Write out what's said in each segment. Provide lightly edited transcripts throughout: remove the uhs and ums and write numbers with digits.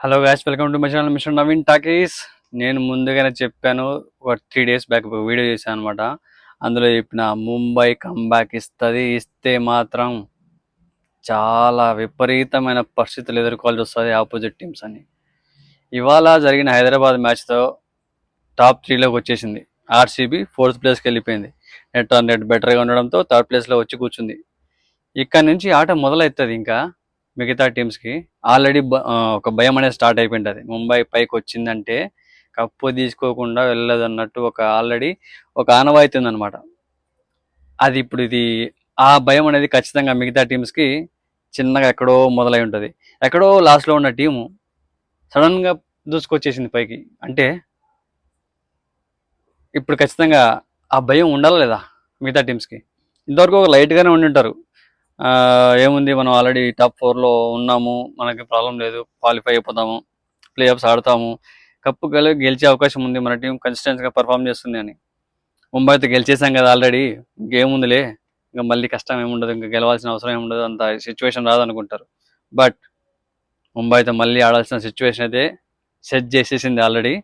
Hello guys, welcome to my channel mister Naveen talkies. నేను ముందుగానే చెప్పాను, ఒక 3 days బ్యాక్ ఒక వీడియో చేశాను అనమాట. అందులో చెప్పిన ముంబై కంబ్యాక్ ఇస్తుంది, ఇస్తే మాత్రం చాలా విపరీతమైన పరిస్థితులు ఎదుర్కోవాల్సి వస్తుంది ఆపోజిట్ టీమ్స్ అని. ఇవాళ జరిగిన హైదరాబాద్ మ్యాచ్తో టాప్ 3లోకి వచ్చేసింది. ఆర్సీబీ 4th ప్లేస్కి వెళ్ళిపోయింది. నెట్ ఆన్ నెట్ బెటర్గా ఉండడంతో 3rd ప్లేస్లో వచ్చి కూర్చుంది. ఇక్కడ నుంచి ఆట మొదలవుతుంది. ఇంకా మిగతా టీమ్స్కి ఆల్రెడీ ఒక భయం అనేది స్టార్ట్ అయిపోయింటుంది. ముంబై పైకి వచ్చిందంటే కప్పు తీసుకోకుండా వెళ్ళదు అన్నట్టు ఆల్రెడీ ఒక ఆనవాయితీ ఉందన్నమాట. అది ఇప్పుడు ఆ భయం అనేది ఖచ్చితంగా మిగతా టీమ్స్కి చిన్నగా ఎక్కడో మొదలై ఉంటుంది. ఎక్కడో లాస్ట్లో ఉన్న టీము సడన్గా దూసుకొచ్చేసింది పైకి. అంటే ఇప్పుడు ఖచ్చితంగా ఆ భయం ఉండాలా లేదా మిగతా టీమ్స్కి? ఇంతవరకు ఒక లైట్గానే ఉండి ఉంటారు. ఏముంది, మనం ఆల్రెడీ టాప్ 4లో ఉన్నాము, మనకి ప్రాబ్లం లేదు, క్వాలిఫై అయిపోతాము, ప్లే ఆఫ్స్ ఆడతాము, కప్పు గెలిచే అవకాశం ఉంది, మన టీం కన్సిస్టెన్సీగా పర్ఫామ్ చేస్తుంది అని. ముంబైతో గెలిచేసాం కదా ఆల్రెడీ, ఇంకేముందిలే, ఇంకా మళ్ళీ కష్టం ఏముండదు, ఇంకా గెలవాల్సిన అవసరం ఏముండదు, అంత సిచ్యువేషన్ రాదనుకుంటారు. బట్ ముంబైతో మళ్ళీ ఆడాల్సిన సిచ్యువేషన్ అయితే సెట్ చేసేసింది ఆల్రెడీ.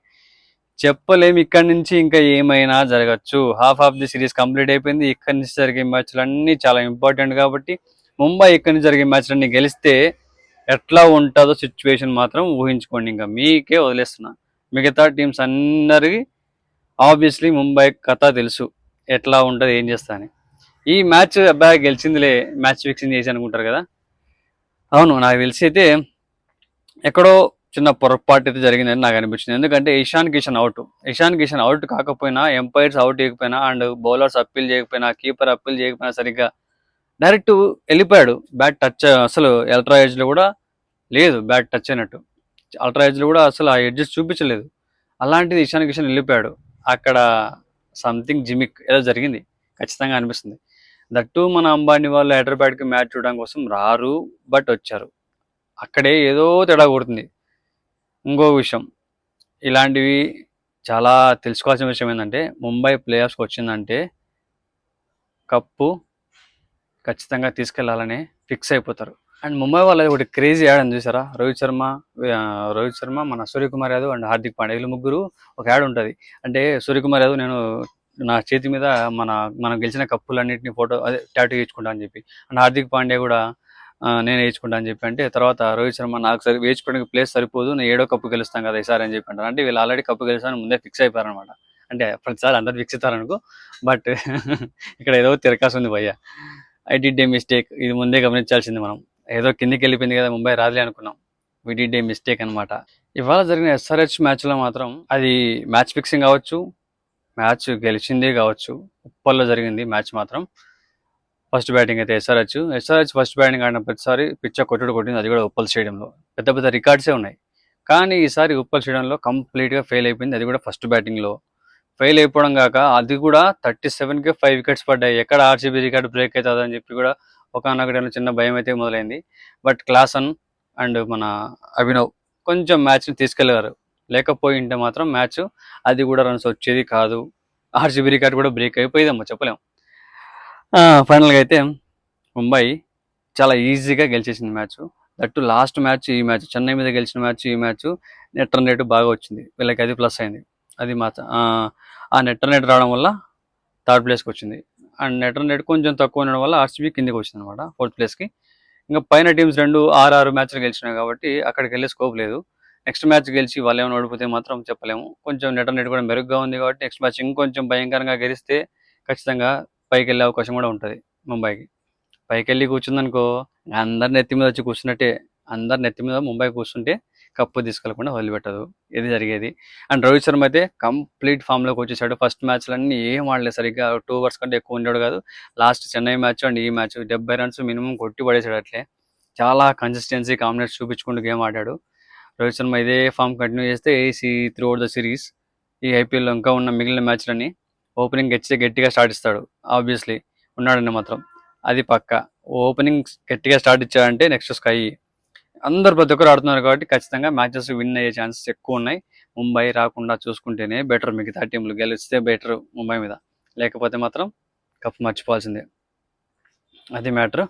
చెప్పలేము, ఇక్కడి నుంచి ఇంకా ఏమైనా జరగచ్చు. Half of the series complete అయిపోయింది. ఇక్కడి నుంచి జరిగే మ్యాచ్లు అన్నీ చాలా ఇంపార్టెంట్ కాబట్టి ముంబై ఇక్కడి నుంచి జరిగే మ్యాచ్లన్నీ గెలిస్తే ఎట్లా ఉంటుందో సిచ్యువేషన్ మాత్రం ఊహించుకోండి. ఇంకా మీకే వదిలేస్తున్నా. మిగతా టీమ్స్ అందరికీ ఆబ్వియస్లీ ముంబై కథ తెలుసు, ఎట్లా ఉంటుంది, ఏం చేస్తా అని. ఈ మ్యాచ్ అబ్బాయి గెలిచిందిలే, మ్యాచ్ ఫిక్సింగ్ చేసి అనుకుంటారు కదా. అవును, నాకు తెలిసి అయితే ఎక్కడో చిన్న పొరపాటు అయితే జరిగిందని నాకు అనిపించింది. ఎందుకంటే ఇషాన్ కిషన్ అవుట్ కాకపోయినా, ఎంపైర్స్ అవుట్ చేయకపోయినా, అండ్ బౌలర్స్ అప్పీల్ చేయకపోయినా, కీపర్ అప్పీల్ చేయకపోయినా సరిగ్గా డైరెక్ట్ వెళ్ళిపోయాడు. బ్యాట్ టచ్ అసలు అల్ట్రా ఎడ్జ్లో కూడా లేదు, బ్యాట్ టచ్ అయినట్టు అల్ట్రా ఎడ్జ్లో కూడా అసలు ఆ ఎడ్జెస్ చూపించలేదు. అలాంటిది ఇషాన్ కిషన్ వెళ్ళిపోయాడు. అక్కడ సంథింగ్ జిమిక్ ఏదో జరిగింది ఖచ్చితంగా అనిపిస్తుంది. దట్టు మన అంబానీ వాళ్ళు హైదరాబాద్కి మ్యాచ్ చూడడం కోసం రారు, బట్ వచ్చారు. అక్కడే ఏదో తేడా కొడుతుంది. ఇంకో విషయం, ఇలాంటివి చాలా తెలుసుకోవాల్సిన విషయం ఏంటంటే, ముంబై ప్లే ఆఫ్స్కి వచ్చిందంటే కప్పు ఖచ్చితంగా తీసుకెళ్లాలని ఫిక్స్ అయిపోతారు. అండ్ ముంబై వాళ్ళది ఒకటి క్రేజీ యాడ్ అని చూసారా? రోహిత్ శర్మ, మన సూర్యకుమార్ యాదవ్ అండ్ హార్దిక్ పాండ్యా, వీళ్ళు ముగ్గురు ఒక యాడ్ ఉంటుంది. అంటే సూర్యకుమార్ యాదవ్, నేను నా చేతి మీద మనం గెలిచిన కప్పులన్నింటినీ ఫోటో అదే టాటూ వేయించుకుంటా అని చెప్పి, అండ్ హార్దిక్ పాండ్యా కూడా నేను వేయించుకుంటా అని చెప్పి, అంటే తర్వాత రోహిత్ శర్మ, నాకు వేయించుకోవడానికి ప్లేస్ సరిపోదు, నేను 7వ కప్పు గెలుస్తాను కదా ఈసారి అని చెప్పి అంటారు. అంటే వీళ్ళు ఆల్రెడీ కప్పు గెలుస్తాను ముందే ఫిక్స్ అయిపోయారనమాట. అంటే ప్రతిసారి అందరు ఫిక్స్ అవుతారనుకో, బట్ ఇక్కడ ఏదో తిరకాసు ఉంది భయ్య. ఐ డిడ్ ఏ మిస్టేక్, ఇది ముందే గమనించాల్సింది మనం. ఏదో కిందికి వెళ్ళిపోయింది కదా ముంబై, రాదులే అనుకున్నాం. వి డిడ్ ఏ మిస్టేక్ అనమాట. ఇవాళ జరిగిన ఎస్ఆర్హెచ్ మ్యాచ్లో మాత్రం అది మ్యాచ్ ఫిక్సింగ్ కావచ్చు, మ్యాచ్ గెలిచిందే కావచ్చు, ఉప్పల్లో జరిగింది మ్యాచ్ మాత్రం. ఫస్ట్ బ్యాటింగ్ అయితే ఎస్ఆర్హెచ్ ఫస్ట్ బ్యాటింగ్ ఆడిన ప్రతిసారి పిచ్చ కొట్టింది, అది కూడా ఉప్పల్ స్టేడియంలో. పెద్ద పెద్ద రికార్డ్సే ఉన్నాయి. కానీ ఈసారి ఉప్పల్ స్టేడియంలో కంప్లీట్గా ఫెయిల్ అయిపోయింది, అది కూడా ఫస్ట్ బ్యాటింగ్లో. ఫెయిల్ అయిపోవడం కాక అది కూడా 37కే 5 వికెట్స్ పడ్డాయి. ఎక్కడ ఆర్సీబీ రికార్డు బ్రేక్ అవుతుందని చెప్పి కూడా ఒకనొకటి చిన్న భయం అయితే మొదలైంది. బట్ క్లాసన్ అండ్ మన అభినవ్ కొంచెం మ్యాచ్ని తీసుకెళ్లారు. లేకపోయి ఉంటే మాత్రం మ్యాచ్ అది కూడా రన్స్ వచ్చేది కాదు. ఆర్సీబీ రికార్డు కూడా బ్రేక్ అయిపోయేదమ్మా, చెప్పలేము. ఫైనల్గా అయితే ముంబై చాలా ఈజీగా గెలిచేసింది మ్యాచ్. దట్టు లాస్ట్ మ్యాచ్, ఈ మ్యాచ్ చెన్నై మీద గెలిచిన మ్యాచ్, ఈ మ్యాచ్ నెట్ రన్ రేటు బాగా వచ్చింది వీళ్ళకి, అది ప్లస్ అయింది. అది మాత్రం ఆ నెట్ రన్ రేట్ రావడం వల్ల 3rd ప్లేస్కి వచ్చింది. అండ్ నెట్ రన్ రేట్ కొంచెం తక్కువ ఉండడం వల్ల ఆర్సీబీ కిందికి వచ్చింది అనమాట 4th ప్లేస్కి. ఇంకా పైన టీమ్స్ 6 మ్యాచ్లు గెలిచినాయి కాబట్టి అక్కడికి వెళ్ళే స్కోప్ లేదు. నెక్స్ట్ మ్యాచ్ గెలిచి వాళ్ళు ఏమైనా ఓడిపోతే మాత్రం చెప్పలేము. కొంచెం నెట్ రన్ రేట్ కూడా మెరుగ్గా ఉంది కాబట్టి నెక్స్ట్ మ్యాచ్ ఇంకొంచెం భయంకరంగా గెలిస్తే ఖచ్చితంగా పైకి వెళ్ళే అవకాశం కూడా ఉంటుంది ముంబైకి. పైకి వెళ్ళి కూర్చుందనుకో, అందరి నెత్తి మీద వచ్చి కూర్చున్నట్టే. అందరి నెత్తి మీద ముంబై కూర్చుంటే కప్పు తీసుకెళ్లకుండా వదిలిపెట్టదు, ఇది జరిగేది. అండ్ రోహిత్ శర్మ అయితే కంప్లీట్ ఫామ్లోకి వచ్చేసాడు. ఫస్ట్ మ్యాచ్లన్నీ ఏం ఆడలేదు సరిగ్గా, 2 ఓవర్స్ కంటే ఎక్కువ ఉండేవాడు కాదు. లాస్ట్ చెన్నై మ్యాచ్ అండ్ ఈ మ్యాచ్ 70 రన్స్ మినిమం కొట్టి పడేసాడు. అట్లే చాలా కన్సిస్టెన్సీ, కాంబినేట్స్ చూపించుకుంటూ గేమ్ ఆడాడు రోహిత్ శర్మ. ఇదే ఫామ్ కంటిన్యూ చేస్తే త్రూ అవుట్ ద సిరీస్, ఈ ఐపీఎల్లో ఇంకా ఉన్న మిగిలిన మ్యాచ్లన్నీ ఓపెనింగ్ గట్టిగా స్టార్ట్ ఇస్తాడు. ఆబ్వియస్లీ ఉన్నాడని మాత్రం అది పక్క. ఓపెనింగ్ గట్టిగా స్టార్ట్ ఇచ్చాడంటే నెక్స్ట్ స్కై. అందరు ప్రతి ఒక్కరు ఆడుతున్నారు కాబట్టి ఖచ్చితంగా మ్యాచెస్ విన్ అయ్యే ఛాన్సెస్ ఎక్కువ ఉన్నాయి. ముంబై రాకుండా చూసుకుంటేనే బెటర్, మిగతా టీంలు గెలిస్తే బెటర్ ముంబై మీద, లేకపోతే మాత్రం కప్ మర్చిపోవాల్సిందే. అది మ్యాటర్.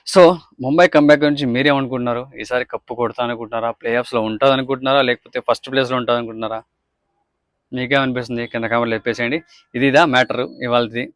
సో ముంబై కంబ్యాక్ గురించి మీరేమనుకుంటున్నారు? ఈసారి కప్పు కొడతా అనుకుంటున్నారా? ప్లే ఆఫ్స్లో ఉంటుంది అనుకుంటున్నారా? లేకపోతే ఫస్ట్ ప్లేస్లో ఉంటుంది అనుకుంటున్నారా? మీకేమనిపిస్తుంది? కింద కామెంట్లో చెప్పేసేయండి. ఇదా మ్యాటర్ ఇవాళది.